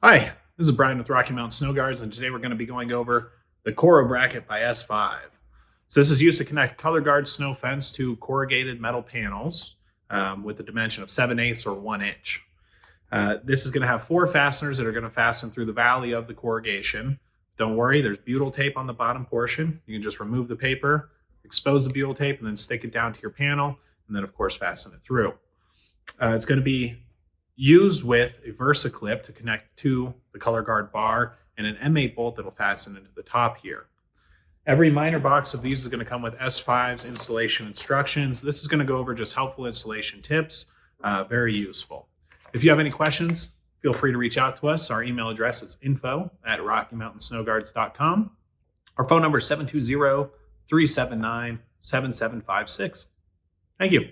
Hi, this is Brian with Rocky Mountain Snow Guards, and today we're going to be going over the CorruBracket by S-5. So this is used to connect ColorGard snow fence to corrugated metal panels with a dimension of 7/8 or 1 inch. This is going to have 4 fasteners that are going to fasten through the valley of the corrugation. Don't worry, there's butyl tape on the bottom portion. You can just remove the paper, expose the butyl tape, and then stick it down to your panel, and then of course fasten it through. It's going to be used with a Versa clip to connect to the ColorGard bar and an M8 bolt that will fasten into the top here. Every minor box of these is going to come with S-5's installation instructions. This is going to go over just helpful installation tips, very useful. If you have any questions, feel free to reach out to us. Our email address is info@rockymountainsnowguards.com. Our phone number is 720-379-7756. Thank you.